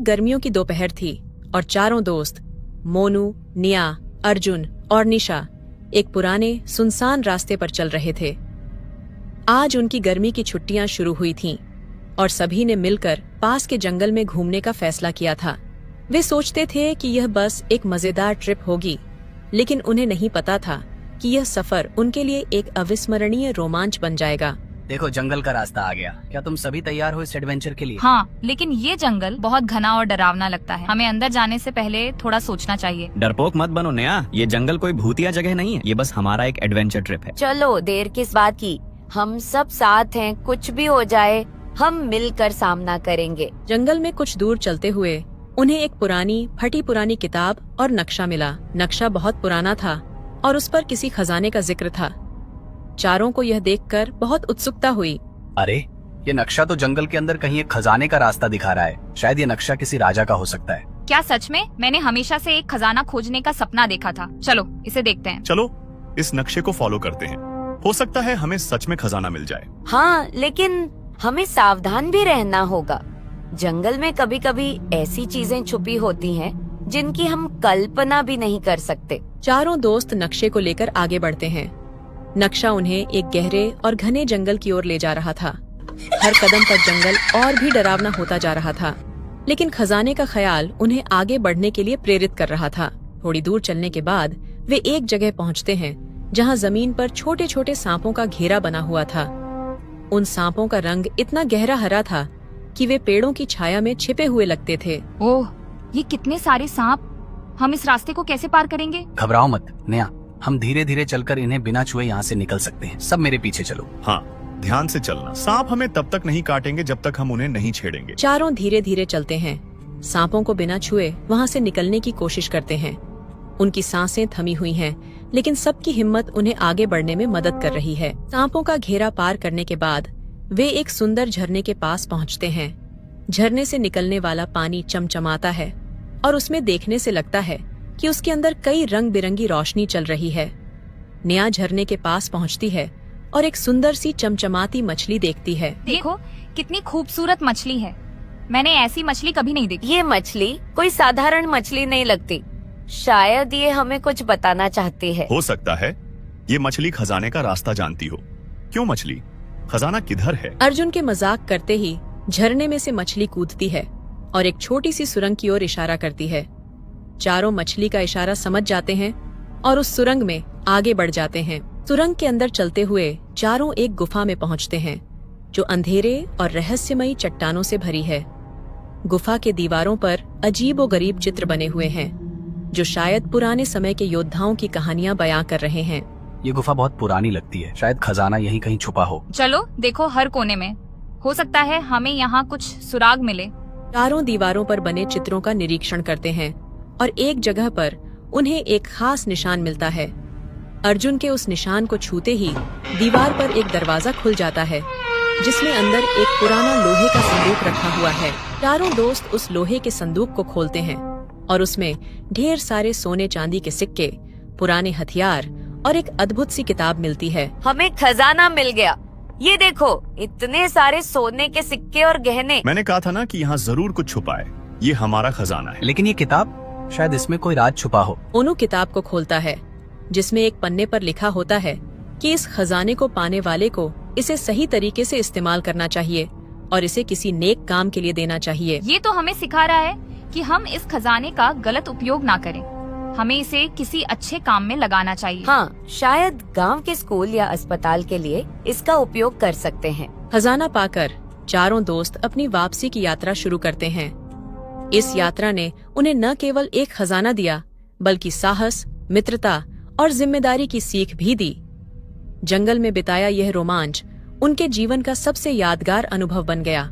गर्मियों की दोपहर थी और चारों दोस्त मोनू, निया, अर्जुन और निशा एक पुराने सुनसान रास्ते पर चल रहे थे। आज उनकी गर्मी की छुट्टियां शुरू हुई थीं और सभी ने मिलकर पास के जंगल में घूमने का फैसला किया था। वे सोचते थे कि यह बस एक मजेदार ट्रिप होगी, लेकिन उन्हें नहीं पता था कि यह सफर उनके लिए एक अविस्मरणीय रोमांच बन जाएगा। देखो, जंगल का रास्ता आ गया। क्या तुम सभी तैयार हो इस एडवेंचर के लिए? हाँ, लेकिन ये जंगल बहुत घना और डरावना लगता है। हमें अंदर जाने से पहले थोड़ा सोचना चाहिए। डरपोक मत बनो नया, ये जंगल कोई भूतिया जगह नहीं है, ये बस हमारा एक एडवेंचर ट्रिप है। चलो, देर किस बात की, हम सब साथ हैं, कुछ भी हो जाए हम मिलकर सामना करेंगे। जंगल में कुछ दूर चलते हुए उन्हें एक पुरानी फटी पुरानी किताब और नक्शा मिला। नक्शा बहुत पुराना था और उस पर किसी खजाने का जिक्र था। चारों को यह देखकर बहुत उत्सुकता हुई। अरे, ये नक्शा तो जंगल के अंदर कहीं एक खजाने का रास्ता दिखा रहा है। शायद ये नक्शा किसी राजा का हो सकता है। क्या सच में? मैंने हमेशा से एक खजाना खोजने का सपना देखा था। चलो इसे देखते हैं। चलो इस नक्शे को फॉलो करते हैं, हो सकता है हमें सच में खजाना मिल जाए। हाँ, लेकिन हमें सावधान भी रहना होगा। जंगल में कभी कभी ऐसी चीजें छुपी होती हैं जिनकी हम कल्पना भी नहीं कर सकते। चारों दोस्त नक्शे को लेकर आगे बढ़ते हैं। नक्शा उन्हें एक गहरे और घने जंगल की ओर ले जा रहा था। हर कदम पर जंगल और भी डरावना होता जा रहा था, लेकिन खजाने का ख्याल उन्हें आगे बढ़ने के लिए प्रेरित कर रहा था। थोड़ी दूर चलने के बाद वे एक जगह पहुंचते हैं जहां जमीन पर छोटे छोटे सांपों का घेरा बना हुआ था। उन सांपों का रंग इतना गहरा हरा था कि वे पेड़ों की छाया में छिपे हुए लगते थे। ओह, ये कितने सारे सांप! हम इस रास्ते को कैसे पार करेंगे? घबराओ मत नया, हम धीरे धीरे चलकर इन्हें बिना छुए यहाँ से निकल सकते हैं। सब मेरे पीछे चलो। हाँ, ध्यान से चलना। सांप हमें तब तक नहीं काटेंगे जब तक हम उन्हें नहीं छेड़ेंगे। चारों धीरे धीरे चलते हैं। सांपों को बिना छुए वहाँ से निकलने की कोशिश करते हैं। उनकी सांसें थमी हुई हैं, लेकिन सबकी हिम्मत उन्हें आगे बढ़ने में मदद कर रही है। सांपों का घेरा पार करने के बाद वे एक सुंदर झरने के पास पहुँचते हैं। झरने से निकलने वाला पानी चमचमाता है और उसमें देखने से लगता है कि उसके अंदर कई रंग बिरंगी रोशनी चल रही है। निया झरने के पास पहुंचती है और एक सुंदर सी चमचमाती मछली देखती है। देखो कितनी खूबसूरत मछली है। मैंने ऐसी मछली कभी नहीं देखी। ये मछली कोई साधारण मछली नहीं लगती। शायद ये हमें कुछ बताना चाहती है। हो सकता है ये मछली खजाने का रास्ता जानती हो। क्यों मछली, खजाना किधर है? अर्जुन के मजाक करते ही झरने में से मछली कूदती है और एक छोटी सी सुरंग की ओर इशारा करती है। चारों मछली का इशारा समझ जाते हैं और उस सुरंग में आगे बढ़ जाते हैं। सुरंग के अंदर चलते हुए चारों एक गुफा में पहुंचते हैं जो अंधेरे और रहस्यमयी चट्टानों से भरी है। गुफा के दीवारों पर अजीबोगरीब चित्र बने हुए हैं जो शायद पुराने समय के योद्धाओं की कहानियां बयां कर रहे हैं। ये गुफा बहुत पुरानी लगती है। शायद खजाना यहीं कहीं छुपा हो। चलो देखो, हर कोने में हो सकता है हमें यहाँ कुछ सुराग मिले। चारों दीवारों पर बने चित्रों का निरीक्षण करते हैं और एक जगह पर उन्हें एक खास निशान मिलता है। अर्जुन के उस निशान को छूते ही दीवार पर एक दरवाजा खुल जाता है जिसमें अंदर एक पुराना लोहे का संदूक रखा हुआ है। चारों दोस्त उस लोहे के संदूक को खोलते हैं और उसमें ढेर सारे सोने चांदी के सिक्के, पुराने हथियार और एक अद्भुत सी किताब मिलती है। हमें खजाना मिल गया। ये देखो, इतने सारे सोने के सिक्के और गहने। मैंने कहा था ना कि यहाँ जरूर कुछ छुपा है। ये हमारा खजाना है। लेकिन ये किताब, शायद इसमें कोई राज छुपा हो। ओनू किताब को खोलता है जिसमें एक पन्ने पर लिखा होता है कि इस खजाने को पाने वाले को इसे सही तरीके से इस्तेमाल करना चाहिए और इसे किसी नेक काम के लिए देना चाहिए। ये तो हमें सिखा रहा है कि हम इस खजाने का गलत उपयोग ना करें। हमें इसे किसी अच्छे काम में लगाना चाहिए। हाँ, शायद गांव के स्कूल या अस्पताल के लिए इसका उपयोग कर सकते हैं। खजाना पाकर चारों दोस्त अपनी वापसी की यात्रा शुरू करते हैं। इस यात्रा ने उन्हें न केवल एक खजाना दिया बल्कि साहस, मित्रता और जिम्मेदारी की सीख भी दी। जंगल में बिताया यह रोमांच उनके जीवन का सबसे यादगार अनुभव बन गया।